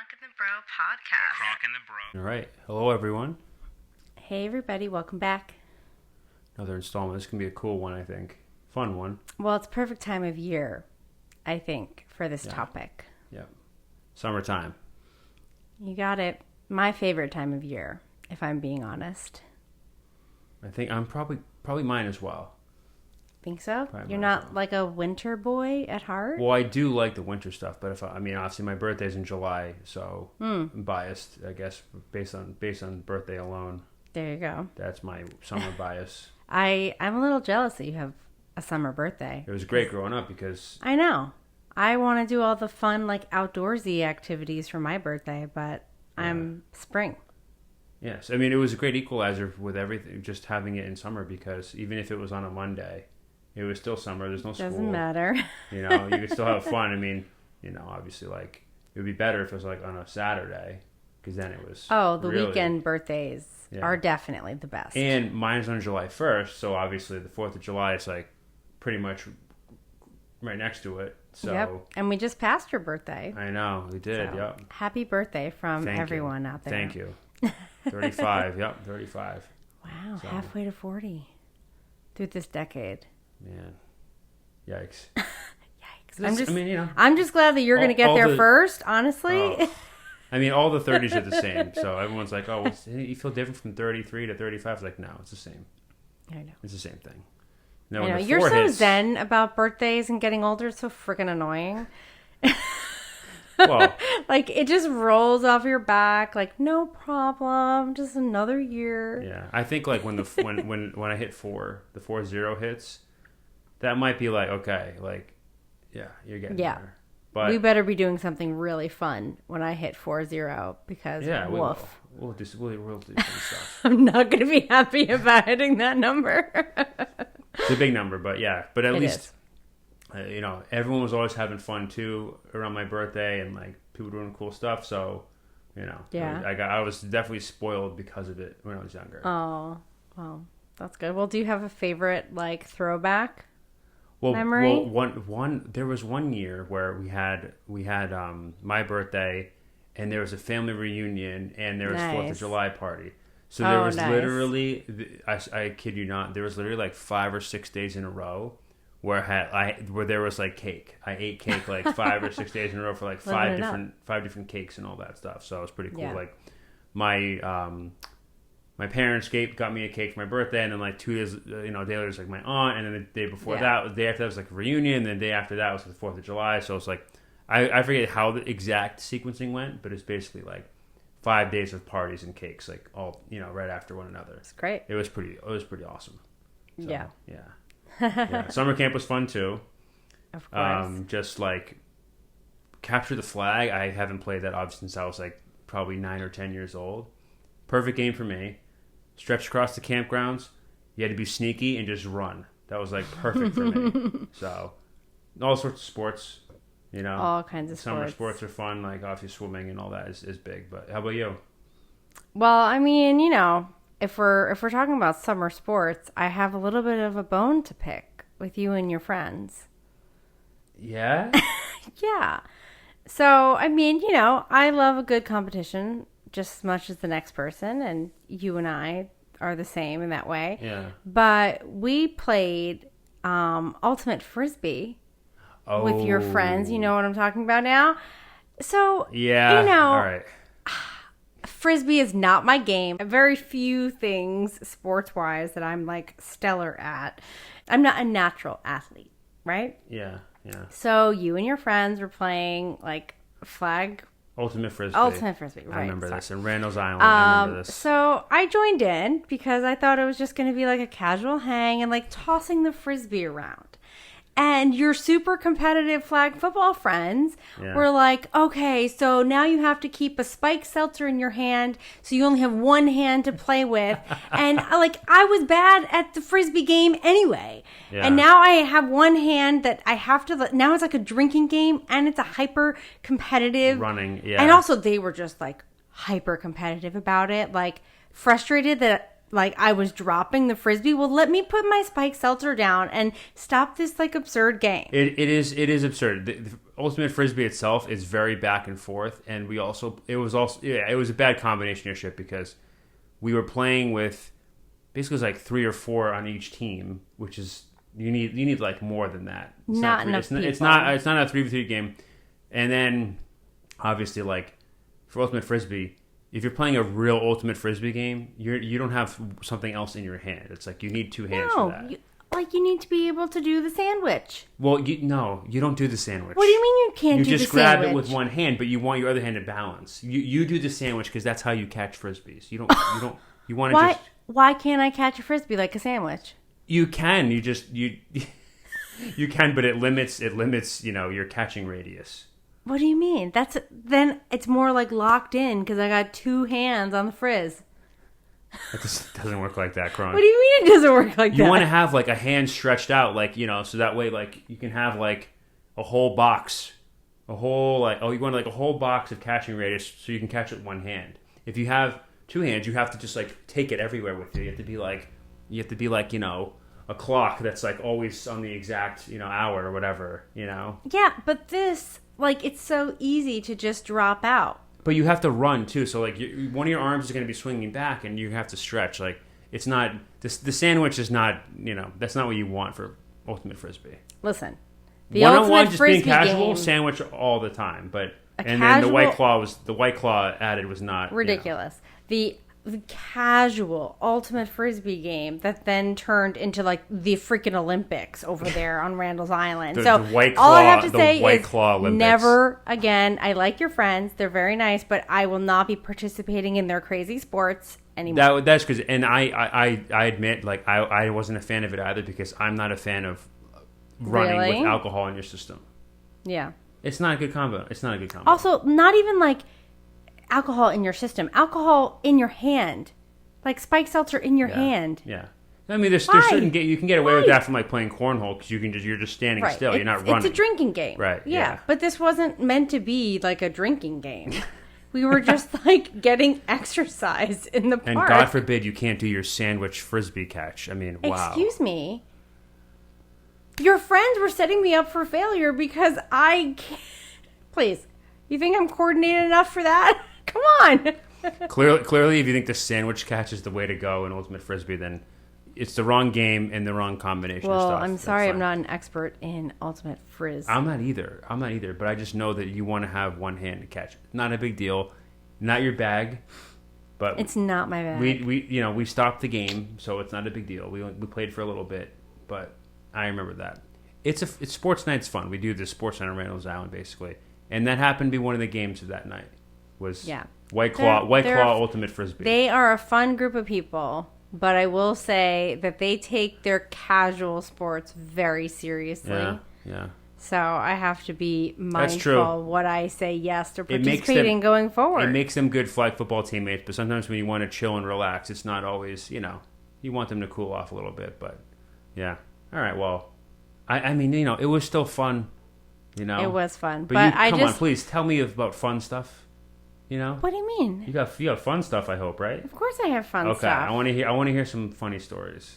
Kronk and the Bro podcast. Kronk and the Bro. All right. Hello, everyone. Hey, everybody. Welcome back. Another installment. This can be a cool one, I think. Fun one. Well, it's perfect time of year, I think, for this topic. Yeah. Summertime. You got it. My favorite time of year, if I'm being honest. I think I'm probably mine as well. Think so? Probably You're mine as not well. like a winter boy at heart? Well, I do like the winter stuff, but obviously my birthday's in July, so I'm biased, I guess, based on birthday alone. There you go. That's my summer bias. I'm a little jealous that you have a summer birthday. It was great growing up because I know. I want to do all the fun, like, outdoorsy activities for my birthday, but I'm spring. yes, I mean it was a great equalizer with everything, just having it in summer because even if it was on a Monday, it was still summer. There's no school. Doesn't matter. You know, you could still have fun. I mean, you know, obviously, like, it would be better if it was, like, on a Saturday, because then it was Oh, the really- weekend birthdays are definitely the best. And mine's on July 1st, so obviously the 4th of July is, like, pretty much right next to it. So, Yep. And we just passed your birthday. I know, we did, So, yep. Happy birthday from Thank you. everyone out there. Thank you. 35, yep, 35. Wow, So- halfway to 40 through this decade. Man. Yikes. Yikes. I mean, you know. I'm just glad that you're going to get all there the- first, honestly. Oh. I mean, all the 30s are the same. So everyone's like, oh, you feel different from 33 to 35? It's like, no, it's the same. I know. It's the same thing. No, I know. when the You're 4 so hits- zen about birthdays and getting older. It's so freaking annoying. Well, Like, it just rolls off your back. Like, no problem. Just another year. yeah. I think, like, when when I hit 4, the 4-0 hits, that might be like, okay, like, yeah, you're getting Yeah. there. But We better be doing something really fun when I hit 4-0 because yeah, we will. woof. We'll do some stuff. I'm not going to be happy about hitting that number. It's a big number, but yeah. But at It least, is. you know, everyone was always having fun too around my birthday, and like people doing cool stuff. So, you know, Yeah. I was definitely spoiled because of it when I was younger. Oh, well, that's good. Well, do you have a favorite, like, throwback? Well, memory? there was one year where we had my birthday, and there was a family reunion, and there was 4th of Nice. July party. So there Oh, was nice. literally, I kid you not, there was literally like 5 or 6 days in a row where where there was like cake. I ate cake like 5 or 6 days in a row for like Living it up. five different cakes and all that stuff. So it was pretty cool. Yeah. Like my parents got me a cake for my birthday, and then like 2 days, a day later was like my aunt, and then the day before the day after that was like a reunion, and then the day after that was the 4th of July. So it's like, I forget how the exact sequencing went, but it's basically like 5 days of parties and cakes, like all, right after one another. It's great. It was pretty awesome. So, Yeah. yeah. Summer camp was fun too. Of course. Just like capture the flag. I haven't played that obviously since I was like probably 9 or 10 years old. Perfect game for me. Stretch across the campgrounds. You had to be sneaky and just run. That was like perfect for me. So all sorts of sports, All kinds of Summer sports. sports are fun. Like obviously swimming and all that is big. But how about you? Well, I mean, if we're talking about summer sports, I have a little bit of a bone to pick with you and your friends. Yeah. Yeah. So, I mean, I love a good competition just as much as the next person, and you and I are the same in that way. Yeah. But we played Ultimate Frisbee with your friends. You know what I'm talking about now? So, Yeah. All right. Frisbee is not my game. Very few things sports-wise that I'm like stellar at. I'm not a natural athlete, right? Yeah. Yeah. So you and your friends were playing like flag Ultimate Frisbee. Right, I remember sorry. this. In Randall's Island. I remember this. So I joined in because I thought it was just going to be like a casual hang and like tossing the Frisbee around. And your super competitive flag football friends were like, okay, so now you have to keep a spike seltzer in your hand, so you only have one hand to play with. And like, I was bad at the Frisbee game anyway. Yeah. And now I have one hand that I have to, now it's like a drinking game, and it's a hyper competitive. Running, yeah. And also they were just like hyper competitive about it, like frustrated that like I was dropping the frisbee. Well, let me put my spike seltzer down and stop this like absurd game. It is absurd. The ultimate frisbee itself is very back and forth, and it was a bad combination of shit because we were playing with basically it was like 3 or 4 on each team, which is you need like more than that. It's not enough people. It's not a 3v3 game, and then obviously like for ultimate frisbee. If you're playing a real ultimate frisbee game, you don't have something else in your hand. It's like you need 2 hands for that. You need to be able to do the sandwich. Well, you don't do the sandwich. What do you mean you can't do the sandwich? You just grab it with one hand, but you want your other hand to balance. You do the sandwich because that's how you catch frisbees. You want to just... Why can't I catch a frisbee like a sandwich? You can. You can, but it limits your catching radius. What do you mean? Then it's more like locked in because I got 2 hands on the frizz. It doesn't work like that, Cron. What do you mean it doesn't work like that? You want to have like a hand stretched out, like so that way like you can have like a whole box, you want like a whole box of catching radius so you can catch it with one hand. If you have 2 hands, you have to just like take it everywhere with you. You have to be like a clock that's like always on the exact hour or whatever. Yeah, but this. Like, it's so easy to just drop out. But you have to run, too. So, like, one of your arms is going to be swinging back, and you have to stretch. Like, it's not... The sandwich is not, that's not what you want for Ultimate Frisbee. Listen. One-on-one, just being casual, game, sandwich all the time. But then the White Claw added was not... Ridiculous. The casual Ultimate Frisbee game that then turned into like the freaking Olympics over there on Randall's Island. The White Claw, all I have to say is never again. I like your friends; they're very nice, but I will not be participating in their crazy sports anymore. That's because, and I admit, like I wasn't a fan of it either because I'm not a fan of running with alcohol in your system. Yeah, it's not a good combo. Also, not even like alcohol in your system, alcohol in your hand, like spike seltzer in your hand. Yeah, I mean, there's certain you can get away with that from like playing cornhole because you're just standing still. You're not running. It's a drinking game, right? Yeah, but this wasn't meant to be like a drinking game. We were just like getting exercise in the park. And God forbid you can't do your sandwich frisbee catch. I mean, wow. Excuse me. Your friends were setting me up for failure because I can't. Please, you think I'm coordinated enough for that? Come on. Clearly, if you think the sandwich catch is the way to go in Ultimate Frisbee, then it's the wrong game and the wrong combination of stuff. Well, I'm sorry I'm not an expert in Ultimate Frizz. I'm not either. But I just know that you want to have one hand to catch it. Not a big deal. Not your bag. But it's not my bag. We stopped the game, so it's not a big deal. We played for a little bit, but I remember that. It's sports night's fun. We do this sports night on Randall's Island, basically. And that happened to be one of the games of that night. White Claw Ultimate Frisbee. They are a fun group of people, but I will say that they take their casual sports very seriously. Yeah. So I have to be mindful what I say yes to participating going forward. It makes them good flag football teammates, but sometimes when you want to chill and relax, it's not always, you want them to cool off a little bit. But, yeah. All right, well, I mean, it was still fun, It was fun. But come on, please, tell me about fun stuff. What do you mean? You got fun stuff, I hope, right? Of course I have fun stuff. Okay, I want to hear some funny stories.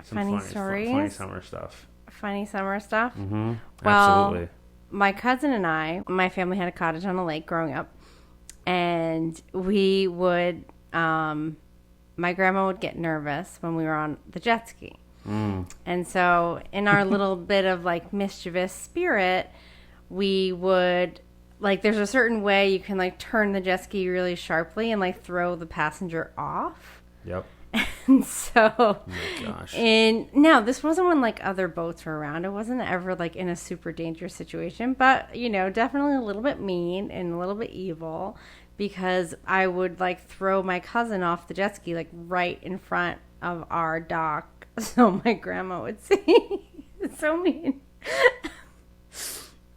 Funny stories? Funny summer stuff. Funny summer stuff? Mm-hmm. Well, absolutely. My cousin and my family had a cottage on a lake growing up. And we would, my grandma would get nervous when we were on the jet ski. And so in our little bit of like mischievous spirit, we would... Like, there's a certain way you can, like, turn the jet ski really sharply and, like, throw the passenger off. Yep. And so... Oh, my gosh. Now, this wasn't when, like, other boats were around. It wasn't ever, like, in a super dangerous situation. But, definitely a little bit mean and a little bit evil. Because I would, like, throw my cousin off the jet ski, like, right in front of our dock. So my grandma would see. It's so mean.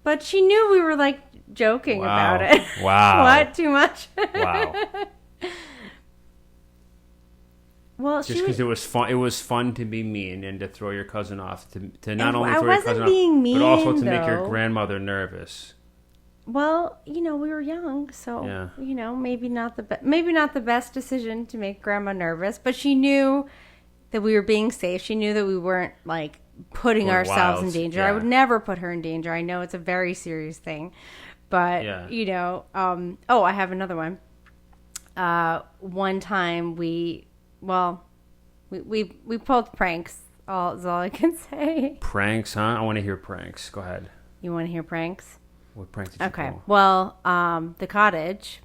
But she knew we were, like... joking about it. Wow. What? Too much? Wow. Well, just because it was fun. It was fun to be mean and to throw your cousin off to not only throw your cousin off, mean, but also to make your grandmother nervous. Well, we were young, so maybe not the best decision to make Grandma nervous, but she knew that we were being safe. She knew that we weren't like putting ourselves in danger. I would never put her in danger. I know it's a very serious thing, but I have another one. One time we pulled pranks. Is all I can say. Pranks, huh? I want to hear pranks. Go ahead. You want to hear pranks? What pranks did you pull? Well, the cottage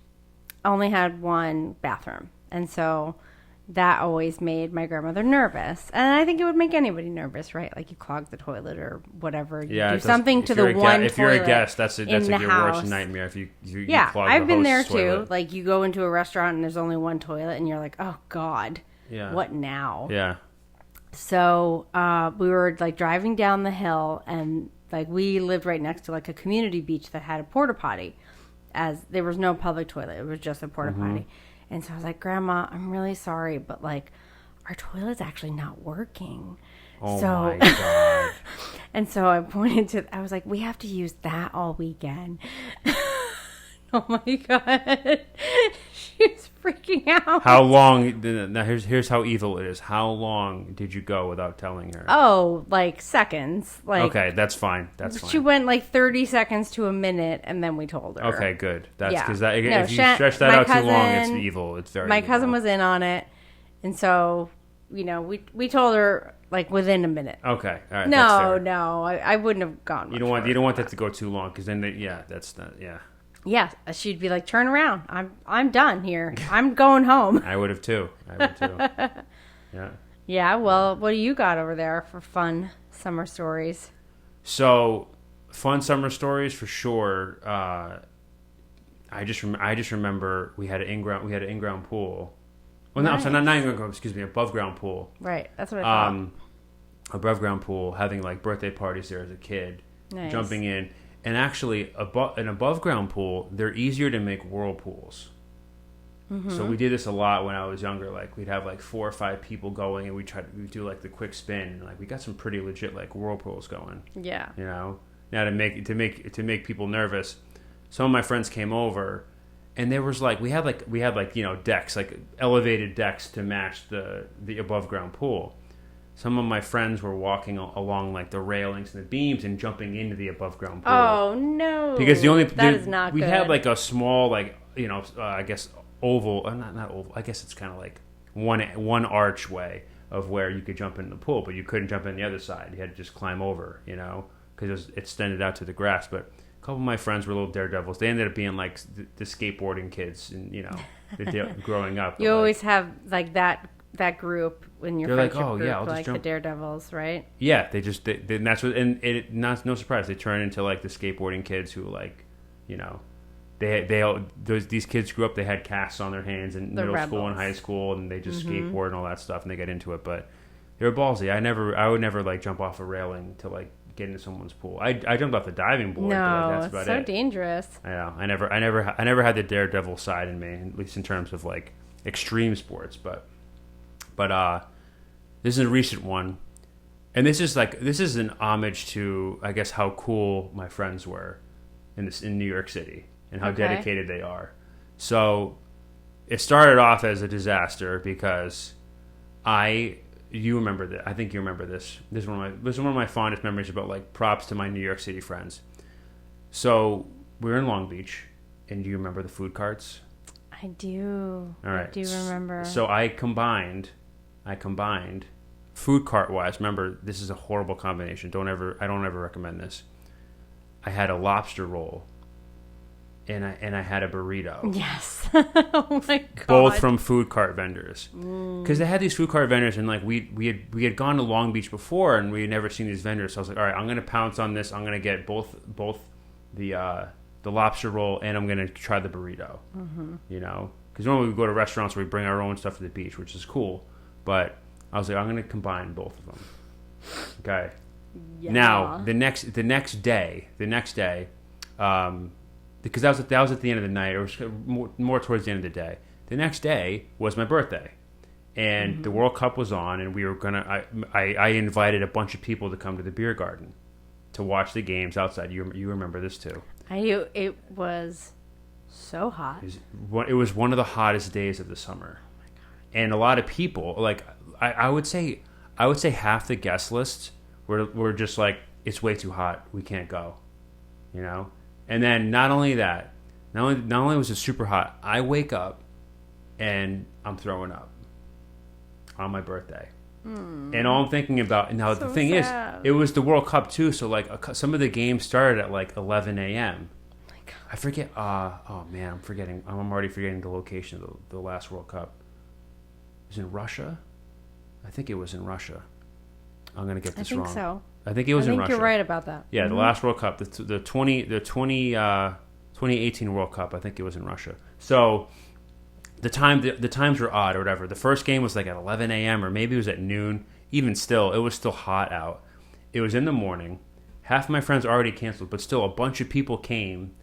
only had one bathroom, and so that always made my grandmother nervous. And I think it would make anybody nervous, right? Like you clog the toilet or whatever. You do something to the one toilet. If you're a guest, that's your worst nightmare. If you clog I've the been there toilet. too. Like you go into a restaurant and there's only one toilet, and you're like, oh God, what now? Yeah. So we were like driving down the hill, and like we lived right next to like a community beach that had a porta potty, as there was no public toilet. It was just a porta potty. And so I was like, Grandma, I'm really sorry, but like our toilet's actually not working. Oh my God. And so I I was like, we have to use that all weekend. Oh my God. She was freaking out. How long? Now here's how evil it is. How long did you go without telling her? Oh, like seconds. Okay, that's fine. She went like 30 seconds to a minute, and then we told her. Okay, good. That's because if you stretch that out too long, it's evil. It's very. My cousin was in on it, and so we told her like within a minute. Okay, all right. No, I wouldn't have gone. You don't want that to go too long because then that's not Yeah, she'd be like, "Turn around! I'm done here. I'm going home." I would have too. Yeah. Yeah. Well, what do you got over there for fun summer stories? So, fun summer stories for sure. I just remember we had an in-ground pool. Well, no, I'm sorry, not in-ground. Excuse me, above ground pool. Right. That's what I thought. Above ground pool, having like birthday parties there as a kid, jumping in. And actually, an above-ground pool, they're easier to make whirlpools. Mm-hmm. So we did this a lot when I was younger. Like we'd have like 4 or 5 people going, and we'd do like the quick spin, and like we got some pretty legit like whirlpools going. Yeah. Now to make people nervous, some of my friends came over, and there was like we had decks, like elevated decks to match the above-ground pool. Some of my friends were walking along like the railings and the beams and jumping into the above ground pool. Oh no! Because that is not we good. had like a small I guess oval, not oval. I guess it's kind of like one archway of where you could jump into the pool, but you couldn't jump in the other side. You had to just climb over, because it was extended out to the grass. But a couple of my friends were little daredevils. They ended up being like the skateboarding kids, and growing up. You always have like that group in your friendship group, I'll like the daredevils, right? Yeah, and that's what, and it no surprise, they turn into like the skateboarding kids who these kids grew up, they had casts on their hands in middle school and high school, and they just skateboard and all that stuff, and they get into it. But they were ballsy. I would never like jump off a railing to like get into someone's pool. I jumped off the diving board. No, but that's about it's so dangerous. Yeah, I never had the daredevil side in me, at least in terms of like extreme sports, But this is a recent one, and this is an homage to, I guess, how cool my friends were in New York City and how dedicated they are. So it started off as a disaster because you remember that. I think you remember this. This is one of my fondest memories about like props to my New York City friends. So we're in Long Beach, and do you remember the food carts? I do. All right. I do remember. So I combined food cart wise. Remember, this is a horrible combination. I don't ever recommend this. I had a lobster roll, and I had a burrito. Yes. Oh my God. Both from food cart vendors. Because they had these food cart vendors, and like we had gone to Long Beach before, and we had never seen these vendors. So I was like, all right, I'm gonna pounce on this. I'm gonna get both the lobster roll, and I'm gonna try the burrito. Because normally we go to restaurants where we bring our own stuff to the beach, which is cool. But I was like, I'm gonna combine both of them. Okay. Yeah. Now the next day, because that was at the end of the night, or it was more towards the end of the day. The next day was my birthday, and the World Cup was on, and we were I invited a bunch of people to come to the beer garden to watch the games outside. You remember this too? It was so hot. It was one of the hottest days of the summer. Oh my God. And a lot of people, like, I would say half the guest list were just like, it's way too hot. We can't go. You know? And then not only that, not only was it super hot, I wake up and I'm throwing up on my birthday. And all I'm thinking about now, so the thing sad. Is, it was the World Cup too, so like some of the games started at like 11 a.m. Oh my God. I forget. Oh man, I'm forgetting. I'm already forgetting the location of the last World Cup. It was in Russia. I think it was in Russia. I'm gonna get this wrong. I think so. I think it was in Russia. I think you're right about that. Yeah, the last World Cup, the 2018 World Cup. I think it was in Russia. So. The times were odd or whatever. The first game was like at 11 a.m. or maybe it was at noon. Even still, it was still hot out. It was in the morning. Half of my friends already canceled, but still a bunch of people came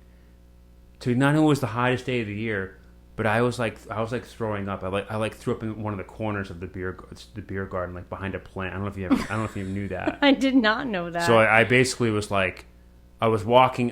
to not only was the hottest day of the year, but I was like throwing up. I threw up in one of the corners of the beer garden, like behind a plant. I don't know if you knew that. I did not know that. So I basically was like, I was walking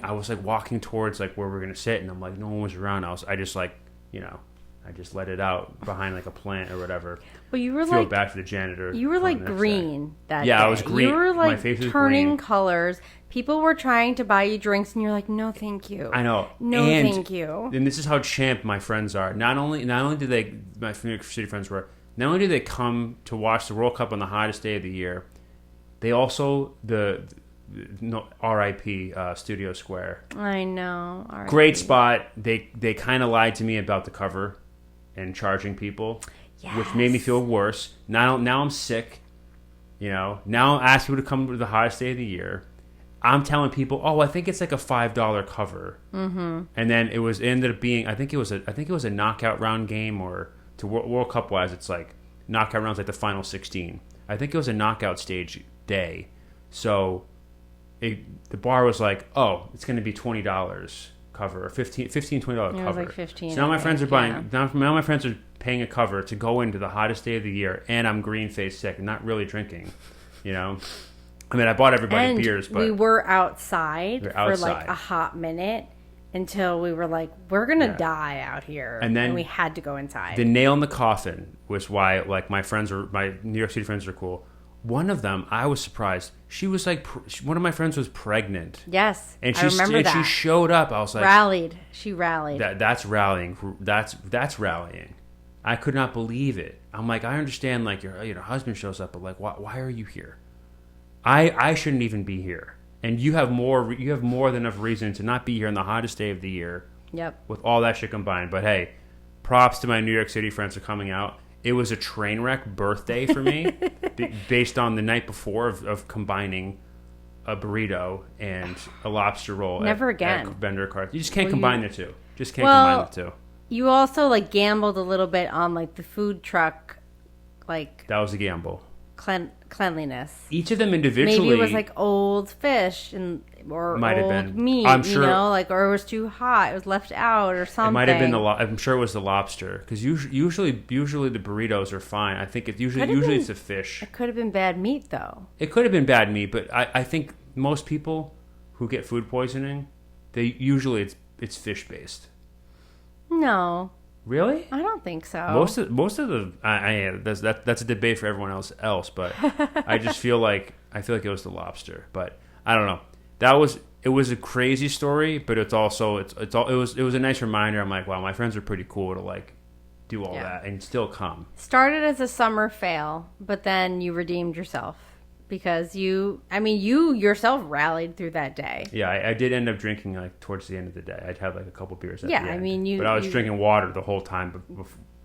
towards like where we were gonna sit, and I'm like, no one was around. I just like, you know. I just let it out behind like a plant or whatever. Well, you were Feel bad for the janitor. You were like green that day. Yeah, I was green. You were like my face was turning green. colors. People were trying to buy you drinks, and you're like, "No, thank you." I know. No, thank you. And this is how champ my friends are. Not only do they, my New York City friends were. Not only do they come to watch the World Cup on the hottest day of the year, they also R.I.P. Studio Square. I know. R.I.P. Great spot. They kind of lied to me about the cover and charging people, yes. Which made me feel worse. Now I'm sick. You know, now I'm asking people to come to the hottest day of the year. I'm telling people, oh, I think it's like a $5 cover, and then it ended up being I think it was a knockout round game, or to World Cup wise, it's like knockout rounds like the final 16. I think it was a knockout stage day, so the bar was like, oh, it's going to be $20 cover, or $15, $20 cover. It was like 15. So now my friends are buying. Now my friends are paying a cover to go into the hottest day of the year, and I'm green faced sick and not really drinking. You know, I mean, I bought everybody beers, but we were outside for like a hot minute until we were like, we're gonna die out here, and then we had to go inside. The nail in the coffin was why, like, my New York City friends are cool. One of them, I was surprised. She was like, one of my friends was pregnant. Yes, and I remember that. She showed up. I was like, She rallied. That's rallying. That's rallying. I could not believe it. I'm like, I understand, like, your husband shows up, but like, why are you here? I shouldn't even be here, and you have more than enough reason to not be here on the hottest day of the year. Yep. With all that shit combined, but hey, props to my New York City friends for coming out. It was a train wreck birthday for me, based on the night before of combining a burrito and a lobster roll. Never again. At Bender Cart. You just can't combine the two. Just can't combine the two. You also like gambled a little bit on like the food truck, like that was a gamble. Cleanliness. Each of them individually. Maybe it was like old fish or might old have been. meat, I'm sure, or it was too hot. It was left out or something. It might have been I'm sure it was the lobster, because usually the burritos are fine. I think it's usually it's the fish. It could have been bad meat though. It could have been bad meat, but I think most people who get food poisoning, it's fish based. No. Really? I don't think so. Most of the that's a debate for everyone else, but I feel like it was the lobster, but I don't know. It was a crazy story, but it was a nice reminder. I'm like, wow, my friends are pretty cool to like do all that and still come. Started as a summer fail, but then you redeemed yourself. Because you yourself rallied through that day. Yeah, I did end up drinking like towards the end of the day. I'd have like a couple beers at the end. I mean, but I was drinking water the whole time.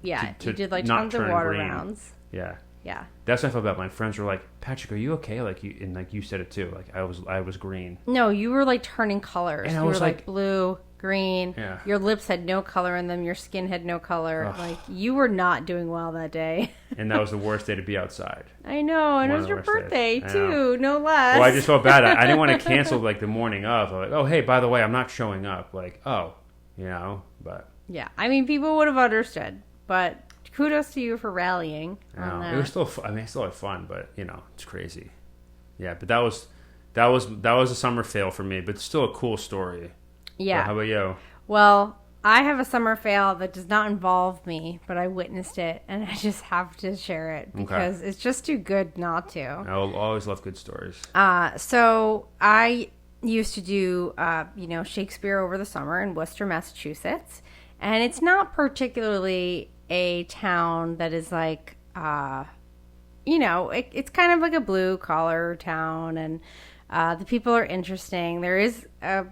You did like tons of water rounds. Yeah. Yeah. That's what I felt about. My friends were like, Patrick, are you okay? Like you said it too. Like I was green. No, you were like turning colors. And you were like blue, green. Yeah. Your lips had no color in them. Your skin had no color. Ugh. Like you were not doing well that day. And that was the worst day to be outside. I know, and it was your birthday too, no less. Well, I just felt bad. I didn't want to cancel like the morning of. I'm like, oh hey, by the way, I'm not showing up. Like, oh, but yeah, I mean, people would have understood, but kudos to you for rallying. On that. It was still. I still had fun, but it's crazy. Yeah, but that was a summer fail for me, but still a cool story. Yeah. But how about you? Well, I have a summer fail that does not involve me, but I witnessed it, and I just have to share it because it's just too good not to. I'll always love good stories. So I used to do, Shakespeare over the summer in Worcester, Massachusetts, and it's not particularly a town that is like, it's kind of like a blue collar town, and the people are interesting. There is a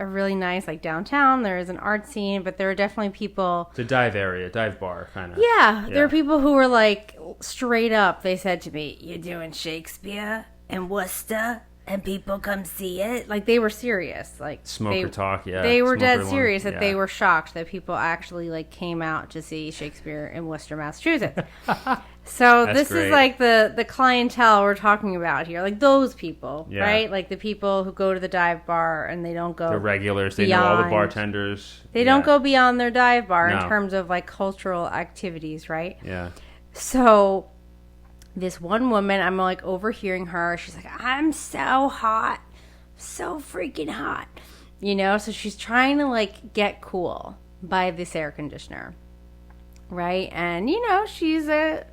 really nice like downtown. There is an art scene, but there are definitely people. It's a dive area, dive bar kind of. Yeah, there are people who were like straight up. They said to me, "You're doing Shakespeare in Worcester, and people come see it." Like they were serious. Like smoker talk. Yeah, they were dead serious that they were shocked that people actually like came out to see Shakespeare in Worcester, Massachusetts. So this is like the clientele we're talking about here, like those people, right? Like the people who go to the dive bar and they don't go. The regulars, they know all the bartenders. They don't go beyond their dive bar in terms of like cultural activities, right? Yeah. So this one woman, I'm like overhearing her. She's like, "I'm so hot, so freaking hot," So she's trying to like get cool by this air conditioner, right? And she's a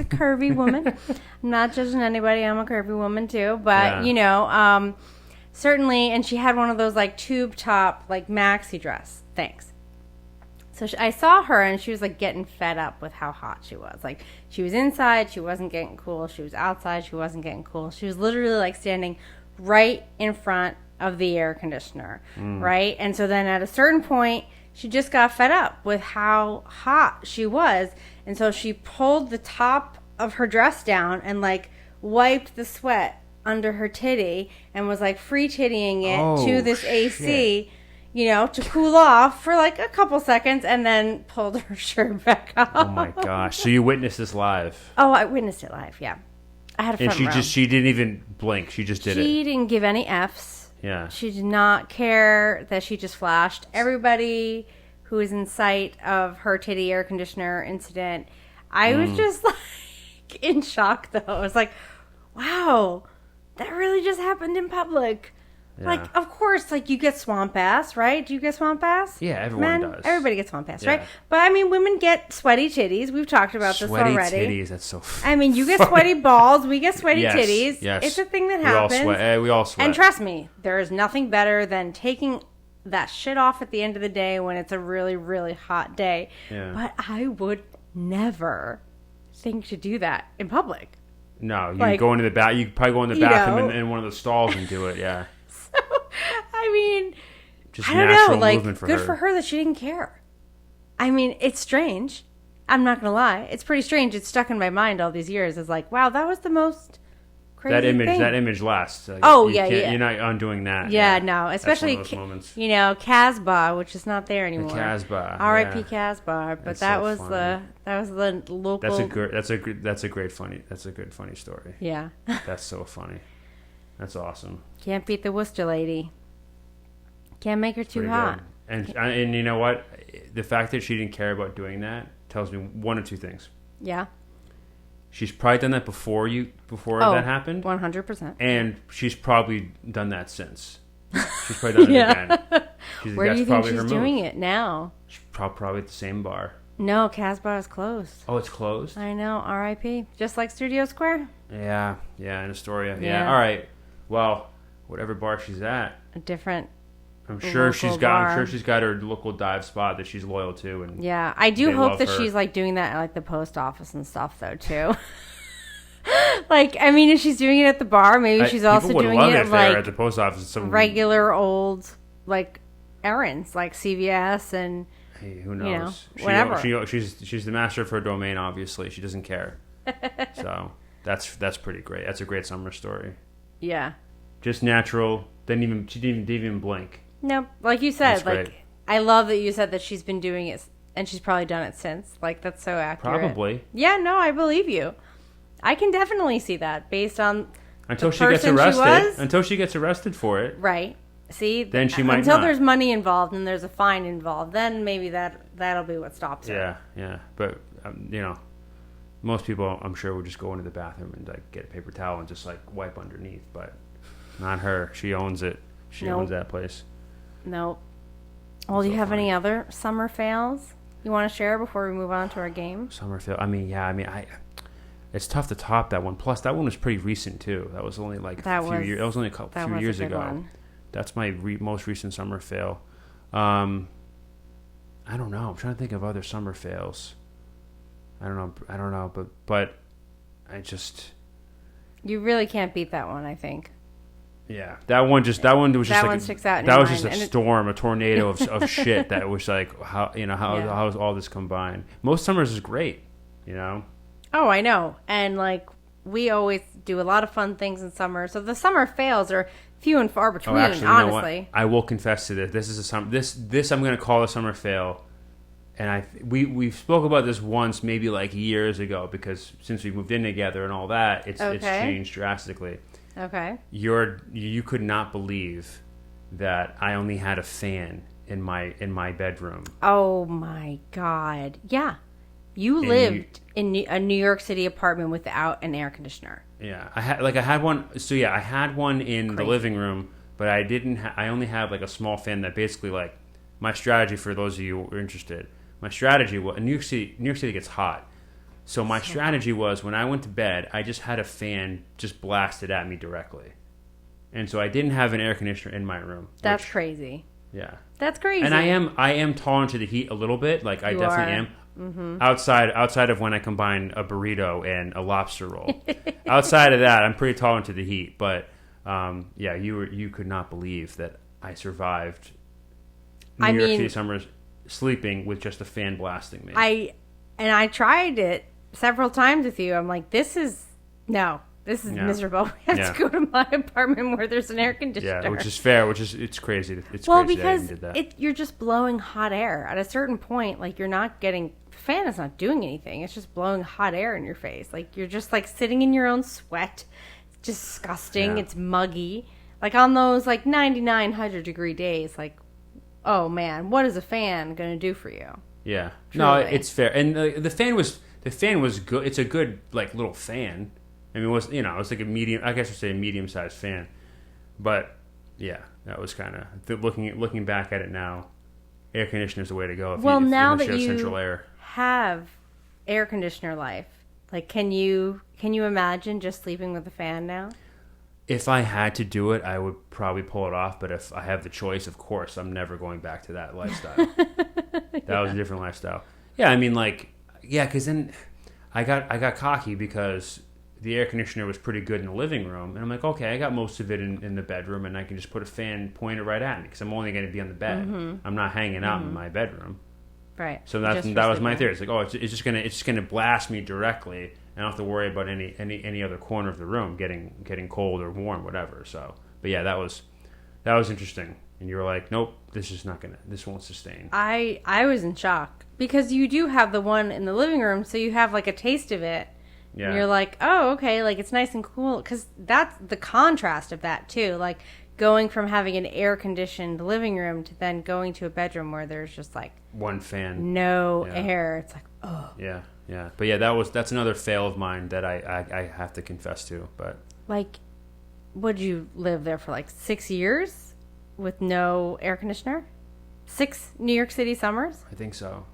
curvy woman. I'm not judging anybody. I'm a curvy woman too. But, certainly, and she had one of those like tube top, like maxi dress. Thanks. So I saw her and she was like getting fed up with how hot she was. Like she was inside, she wasn't getting cool. She was outside, she wasn't getting cool. She was literally like standing right in front of the air conditioner. Right. And so then at a certain point, she just got fed up with how hot she was. And so she pulled the top of her dress down and like wiped the sweat under her titty and was like free tittying it to this AC, to cool off for like a couple seconds and then pulled her shirt back up. Oh my gosh. So you witnessed this live? Oh, I witnessed it live. Yeah. I had a front row. And she didn't even blink. She just did it. She didn't give any F's. Yeah. She did not care that she just flashed. Everybody who was in sight of her titty air conditioner incident, I was just like in shock though. I was like, wow, that really just happened in public. Yeah. Like, of course, like you get swamp ass, right? Do you get swamp ass? Yeah, everyone does. Everybody gets swamp ass, right? But I mean, women get sweaty titties. We've talked about this already. Sweaty titties, that's so funny. I mean, you get sweaty balls. We get sweaty titties. Yes. It's a thing that happens. We all sweat. And trust me, there is nothing better than taking that shit off at the end of the day when it's a really, really hot day. Yeah. But I would never think to do that in public. No, you go into the bath. You probably go in the bathroom in one of the stalls and do it. Yeah. So, I mean, just I don't natural know. Like, movement for good her. for her that she didn't care. I mean, it's strange. I'm not gonna lie. It's pretty strange. It's stuck in my mind all these years. It's like, wow, that was the most crazy thing. That image lasts. Like, yeah. You're not undoing that. Yeah, no. Especially, Casbah, which is not there anymore. The Casbah. R.I.P. Casbah. But that was the local. That's a good funny story. Yeah. That's so funny. That's awesome. Can't beat the Worcester lady. Can't make her too hot. And you know what? The fact that she didn't care about doing that tells me one or two things. Yeah. She's probably done that before that happened. 100%. And she's probably done that since. She's probably done it again. Where do you think she's doing it now? She's probably at the same bar. No, Casbah is closed. Oh, it's closed? I know. R.I.P. Just like Studio Square? Yeah, in Astoria. Yeah. All right. Well, whatever bar she's at. A different I'm sure she's got her local dive spot that she's loyal to, and yeah, I do hope that she's like doing that at like the post office and stuff though too. Like, I mean, if she's doing it at the bar, maybe she's also doing it at like at the post office. Some regular old like errands, like CVS and hey, who knows? Whatever. She's the master of her domain. Obviously, she doesn't care. So that's pretty great. That's a great summer story. Yeah. Just natural. She didn't even blink. Nope. Like you said, like I love that you said that she's been doing it and she's probably done it since. Like that's so accurate. Probably. Yeah, no, I believe you. I can definitely see that based on until she gets arrested. Until she gets arrested for it. Right. See? Then she might until not. There's money involved and there's a fine involved, then maybe that'll be what stops her. Yeah. But most people I'm sure would just go into the bathroom and like get a paper towel and just like wipe underneath, but not her. She owns it. She owns that place. Nope. Well, do you have any other summer fails you want to share before we move on to our game? Summer fail. It's tough to top that one. Plus, that one was pretty recent too. That was only like a few years. That was only a few years ago. One. That's my most recent summer fail. I don't know. I'm trying to think of other summer fails. I don't know. But I just. You really can't beat that one, I think. Yeah, that one was just sticks out. That was just a storm, a tornado of shit. That was like how is all this combined? Most summers is great, you know. Oh, I know, and like we always do a lot of fun things in summer. So the summer fails are few and far between. Honestly, you know what? I will confess to this. This is a summer. This I'm going to call a summer fail. And we spoke about this once, maybe like years ago, because since we moved in together and all that, it's changed drastically. Okay. You could not believe that I only had a fan in my bedroom. Oh my God! Yeah, you lived in a New York City apartment without an air conditioner. Yeah, I had one. So yeah, I had one in the living room, but I didn't. I only have like a small fan that basically like my strategy for those of you who are interested. My strategy was New York City gets hot. So my strategy was when I went to bed, I just had a fan just blasted at me directly. And so I didn't have an air conditioner in my room. That's crazy. Yeah. That's crazy. And I am tolerant to the heat a little bit. Like I definitely am. Mm-hmm. Outside of when I combine a burrito and a lobster roll. Outside of that, I'm pretty tolerant to the heat. But yeah, you could not believe that I survived New York City summers sleeping with just a fan blasting me. I tried it several times with you. I'm like, this is miserable. We have to go to my apartment where there's an air conditioner. Yeah, which is fair. It's crazy. It's crazy because that I did that. You're just blowing hot air. At a certain point, like you're not getting the fan is not doing anything. It's just blowing hot air in your face. Like you're just like sitting in your own sweat. It's disgusting. Yeah. It's muggy. Like on those like 99, 100-degree days, like, oh man, what is a fan going to do for you? Yeah. Truly. No, it's fair. And the fan was good. It's a good like little fan. I mean, it was like a medium. I guess I'd say a medium-sized fan. But yeah, that was kind of looking back at it now. Air conditioner is the way to go. Now that you have air conditioner life, like can you imagine just sleeping with a fan now? If I had to do it, I would probably pull it off. But if I have the choice, of course, I'm never going back to that lifestyle. That was a different lifestyle. Yeah, I mean, because then I got cocky because the air conditioner was pretty good in the living room, and I'm like, okay, I got most of it in the bedroom, and I can just put a fan pointed right at me because I'm only going to be on the bed. Mm-hmm. I'm not hanging out in my bedroom. Right. So that was my theory. It's like, oh, it's just gonna blast me directly. I don't have to worry about any other corner of the room getting cold or warm, whatever. So, but yeah, that was interesting. And you were like, nope, this won't sustain. I was in shock because you do have the one in the living room, so you have like a taste of it. Yeah. And you're like, oh, okay, like it's nice and cool because that's the contrast of that too. Like going from having an air-conditioned living room to then going to a bedroom where there's just like one fan, no air. It's like, oh. Yeah. Yeah, but yeah, that's another fail of mine that I have to confess to. But like, would you live there for like 6 years with no air conditioner? 6 New York City summers? I think so.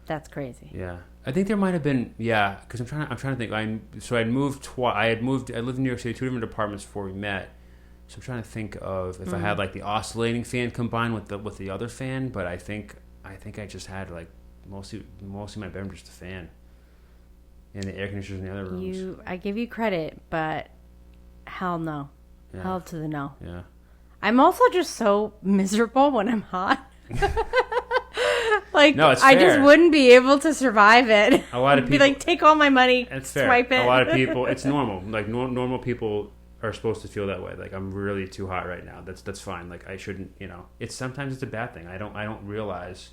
That's crazy. Yeah, I think there might have been because I'm trying to think. I moved twice. I lived in New York City, 2 different apartments before we met. So I'm trying to think of if I had like the oscillating fan combined with the other fan. But I think I just had like. Mostly my bedroom just a fan, and the air conditioners in the other rooms. I give you credit, but hell no, hell to the no. Yeah, I'm also just so miserable when I'm hot. Like no, it's I fair. just wouldn't be able to survive it. A lot of people be like, take all my money, it's fair. Swipe it. A lot of people, it's normal. Like normal people are supposed to feel that way. Like I'm really too hot right now. That's fine. Like I shouldn't. It's sometimes it's a bad thing. I don't realize.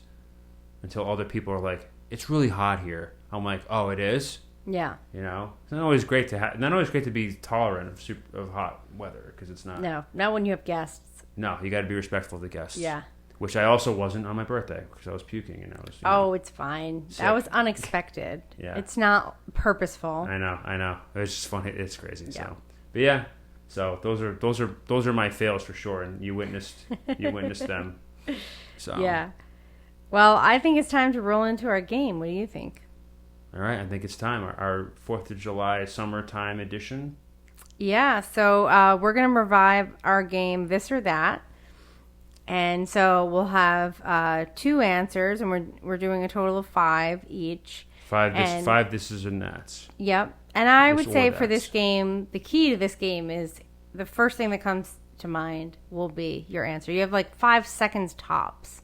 Until other people are like, it's really hot here. I'm like, oh, it is? Yeah. It's not always great to be tolerant of hot weather because it's not. No, not when you have guests. No, you got to be respectful of the guests. Yeah. Which I also wasn't on my birthday because I was puking and I was. It's fine. Sick. That was unexpected. Yeah. It's not purposeful. I know. It's just funny. It's crazy. Yeah. So, but yeah, So those are my fails for sure, and you witnessed them. So yeah. Well, I think it's time to roll into our game. What do you think? All right, I think it's time. Our 4th of July summertime edition. Yeah, so we're going to revive our game, This or That. And so we'll have 2 answers, and we're doing a total of 5 each. 5 thises and that's. Yep. And I would say for this game, the key to this game is the first thing that comes to mind will be your answer. You have like 5 seconds tops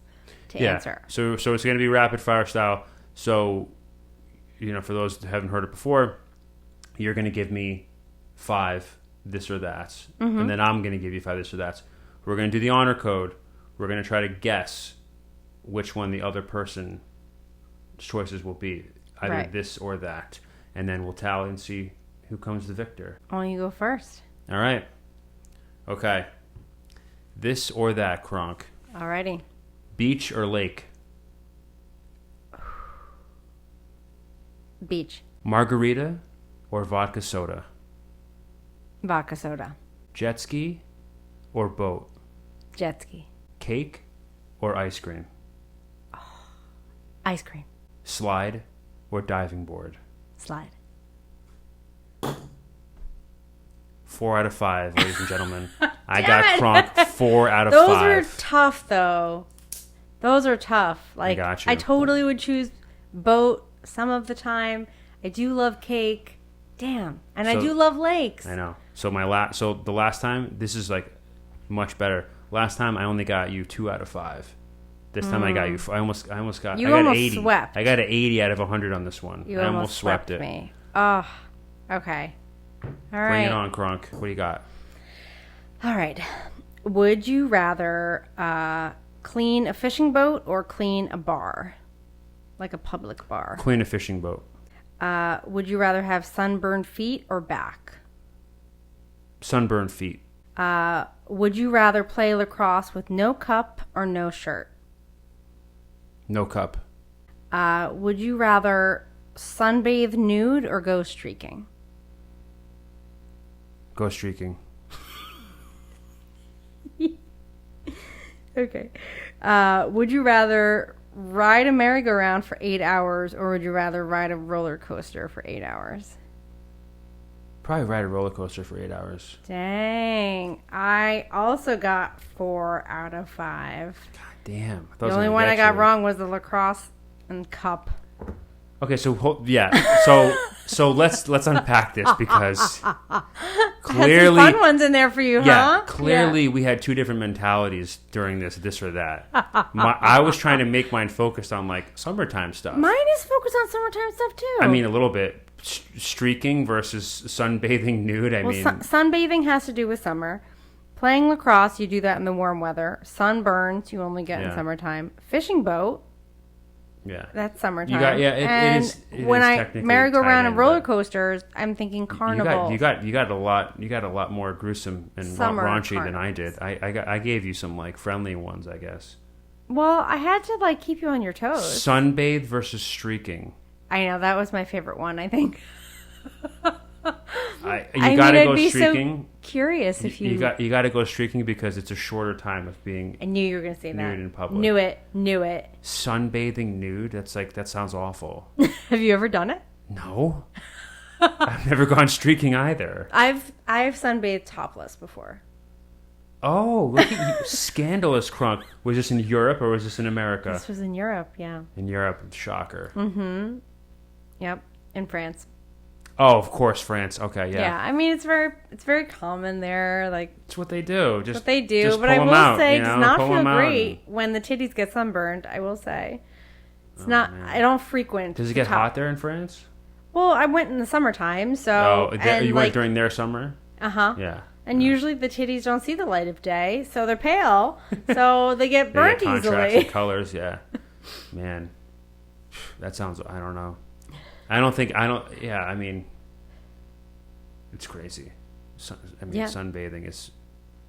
to answer. So it's going to be rapid fire style. So, for those that haven't heard it before, you're going to give me 5 this or that's, and then I'm going to give you 5 this or that's. We're going to do the honor code. We're going to try to guess which one the other person's choices will be, either this or that, and then we'll tally and see who comes the victor. Oh, you go first. All right. Okay. This or that, Kronk. Alrighty. Beach or lake? Beach. Margarita or vodka soda? Vodka soda. Jet ski or boat? Jet ski. Cake or ice cream? Ice cream. Slide or diving board? Slide. 4 out of 5, ladies and gentlemen. I got Kronk 4 out of 5. Those are tough, though. Those are tough. Like, I got you. I totally would choose boat some of the time. I do love cake. Damn. And I do love lakes. I know. So the last time, this is like much better. Last time I only got you 2 out of 5. This time I got you. I almost got. You I got almost 80. swept. I got an 80 out of 100 on this one. You I almost swept it. me. Oh, okay. All right. Bring it on, Kronk. What do you got? All right. Would you rather clean a fishing boat or clean a bar, like a public bar? Clean a fishing boat. Would you rather have sunburned feet or back? Sunburned feet. Would you rather play lacrosse with no cup or no shirt? No cup. Would you rather sunbathe nude or go streaking? Go streaking. Okay. Would you rather ride a merry-go-round for 8 hours or would you rather ride a roller coaster for 8 hours? Probably ride a roller coaster for 8 hours. Dang. I also got 4 out of 5. God damn. The only one I got wrong was the lacrosse and cup. Okay, so so let's unpack this because clearly had some fun ones in there for you, huh? Clearly we had 2 different mentalities during this or that. I was trying to make mine focused on like summertime stuff. Mine is focused on summertime stuff too. I mean, a little bit. Streaking versus sunbathing nude. I mean, sunbathing has to do with summer. Playing lacrosse, you do that in the warm weather. Sunburns, you only get in summertime. Fishing boat. Yeah, that's summertime. It is when I merry-go-round and roller coasters, I'm thinking carnival. You got a lot more gruesome and raunchy than I did. I gave you some like friendly ones, I guess. Well, I had to like keep you on your toes. Sunbathe versus streaking. I know that was my favorite one. I think. You gotta go streaking. So curious if you got to go streaking because it's a shorter time of being. I knew you were going to say nude that. In public. Knew it. Sunbathing nude. That sounds awful. Have you ever done it? No. I've never gone streaking either. I've sunbathed topless before. Oh, look at you. Scandalous, Kronk. Was this in Europe or was this in America? This was in Europe, yeah. In Europe, shocker. Mm-hmm. Yep, in France. Oh, of course, France. Okay, yeah. Yeah, I mean it's very common there. Like it's what they do. Just but I will say, it does not feel great when the titties get sunburned. I will say, it's not. Man. I don't frequent. Does it get hot there in France? Well, I went in the summertime, so you went during their summer. Yeah. And usually the titties don't see the light of day, so they're pale, so they get burnt easily. Colors, yeah. Man, that sounds. I don't know. Yeah, I mean, it's crazy. Sunbathing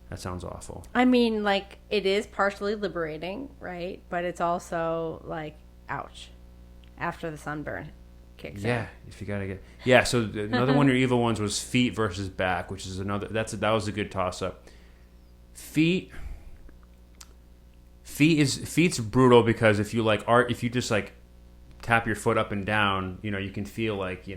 that sounds awful. I mean, like, it is partially liberating, right? But it's also, like, ouch. After the sunburn kicks in. Yeah, if you gotta get. Yeah, so another one of your evil ones was feet versus back, which is another. That was a good toss up. Feet's brutal because if you just like tap your foot up and down, you can feel like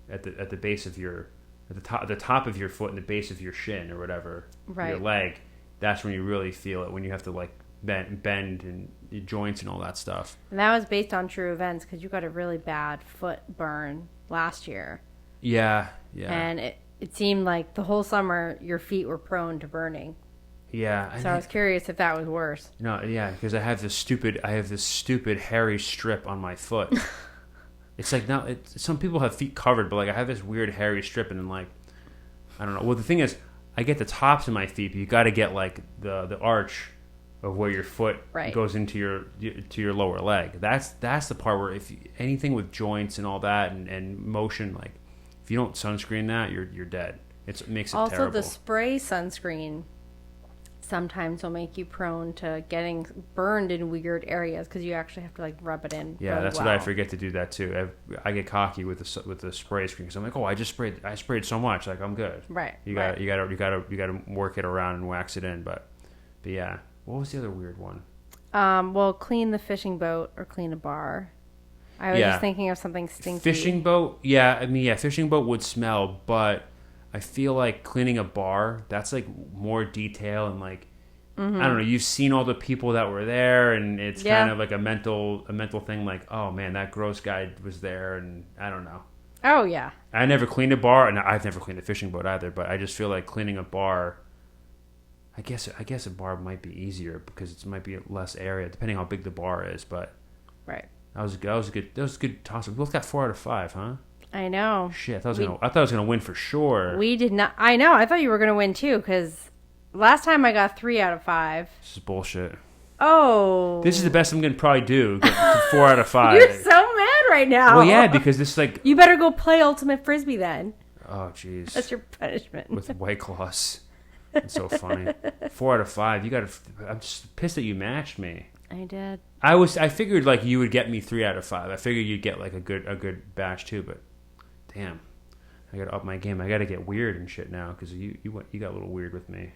at the base of the top of your foot and the base of your shin or whatever, right. Your leg. That's when you really feel it, when you have to like bend and your joints and all that stuff. And that was based on true events because you got a really bad foot burn last year. Yeah. And it seemed like the whole summer your feet were prone to burning. Yeah. So I was curious if that was worse. No, yeah, because I have this stupid hairy strip on my foot. It's like some people have feet covered, but like I have this weird hairy strip, and then like I don't know. Well, the thing is, I get the tops of my feet, but you got to get like the arch of where your foot goes into your lower leg. That's the part where if anything with joints and all that and motion, like if you don't sunscreen that, you're dead. It makes it also terrible. The spray sunscreen sometimes will make you prone to getting burned in weird areas because you actually have to like rub it in. Yeah, that's what I forget to do that too. I get cocky with the spray screen because I'm like, oh, I sprayed so much, like I'm good. Right. You got to work it around and wax it in, but yeah. What was the other weird one? Well, clean the fishing boat or clean a bar. I was just thinking of something stinky. Fishing boat, yeah. I mean, yeah, fishing boat would smell, but I feel like cleaning a bar, that's like more detail and like I don't know. You've seen all the people that were there, and it's kind of like a mental thing. Like, oh man, that gross guy was there, and I don't know. Oh yeah. I never cleaned a bar, and I've never cleaned a fishing boat either. But I just feel like cleaning a bar. I guess a bar might be easier because it might be less area depending how big the bar is. But right. That was a good toss. We both got 4 out of 5, huh? I know. Shit, I thought I was gonna win for sure. We did not. I know. I thought you were gonna win too because last time I got 3 out of 5. This is bullshit. Oh. This is the best I'm gonna probably do. Get 4 out of 5. You're so mad right now. Well, yeah, because this is like. You better go play Ultimate Frisbee then. Oh, jeez. That's your punishment. With White Claws. It's so funny. 4 out of 5. I'm just pissed that you matched me. I did. I figured like you would get me 3 out of 5. I figured you'd get like a good batch too, but damn, I gotta up my game. I gotta get weird and shit now because you got a little weird with me.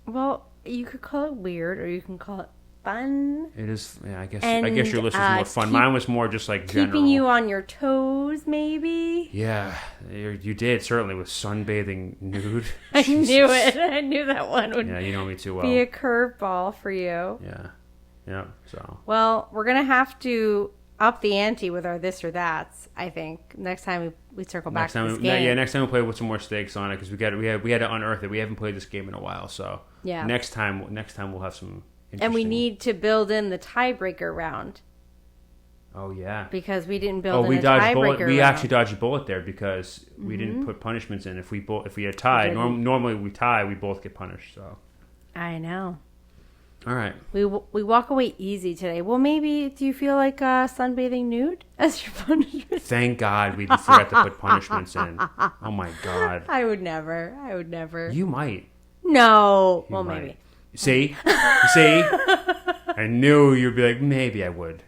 Well, you could call it weird, or you can call it fun. It is. Yeah, I guess your list was more fun. Mine was more just like general. Keeping you on your toes, maybe. Yeah, you did certainly with sunbathing nude. I knew it. I knew that one would. Yeah, you know me too well. Be a curveball for you. Yeah. So. Well, we're gonna have to up the ante with our this or that's. I think next time we circle back to this game. Yeah, next time we'll play with some more stakes on it because we had to unearth it. We haven't played this game in a while, so yeah. Next time we'll have some. And we need to build in the tiebreaker round. Oh yeah, because we didn't build in a tiebreaker round. We actually dodged a bullet there because we didn't put punishments in. If we had tied, normally we tie, we both get punished. So I know. All right. We walk away easy today. Well, maybe do you feel like sunbathing nude as your punishment? Thank God we forgot to put punishments in. Oh my God. I would never. You might. No. You well, might. maybe. See? I knew you'd be like, maybe I would.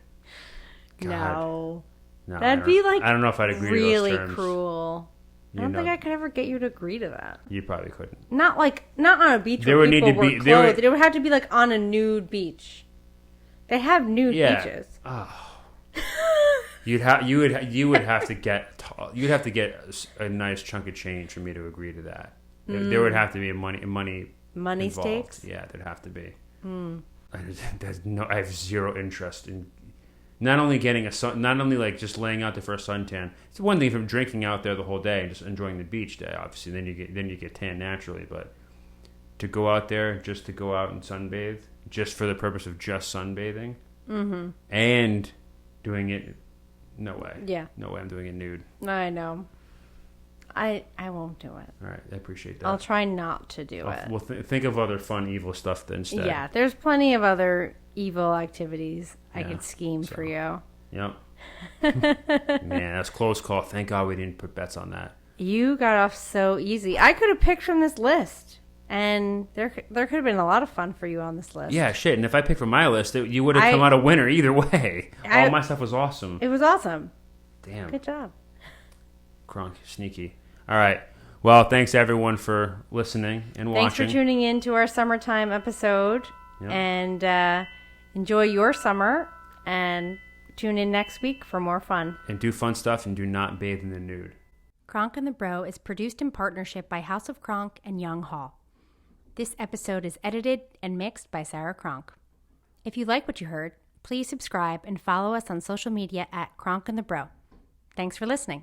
God. No. That'd be like I don't know if I'd agree really to those terms. Cruel. I don't think I could ever get you to agree to that. You probably couldn't. Not on a beach where people were clothed. It would have to be like on a nude beach. They have nude beaches. Oh. You would have to get a nice chunk of change for me to agree to that. There would have to be money involved. Stakes. Yeah, there'd have to be. I have zero interest in not only getting not only like just laying out there for a suntan. It's one thing from drinking out there the whole day and just enjoying the beach day. Obviously, then you get tan naturally. But to go out there just to go out and sunbathe, just for the purpose of just sunbathing, and doing it, no way. Yeah, no way. I'm doing it nude. I know. I won't do it. All right, I appreciate that. I'll try not to do it. Well, think of other fun, evil stuff instead. Yeah, there's plenty of other evil activities I could scheme for you. Yep. Man, that's a close call. Thank God we didn't put bets on that. You got off so easy. I could have picked from this list, and there could have been a lot of fun for you on this list. Yeah, shit. And if I picked from my list, you would have come out a winner either way. All my stuff was awesome. It was awesome. Damn. Good job. Kronk, sneaky. All right. Well, thanks everyone for listening and watching. Thanks for tuning in to our summertime episode. Yep. And enjoy your summer. And tune in next week for more fun. And do fun stuff and do not bathe in the nude. Kronk and the Bro is produced in partnership by House of Kronk and Young Hall. This episode is edited and mixed by Sarah Kronk. If you like what you heard, please subscribe and follow us on social media at Kronk and the Bro. Thanks for listening.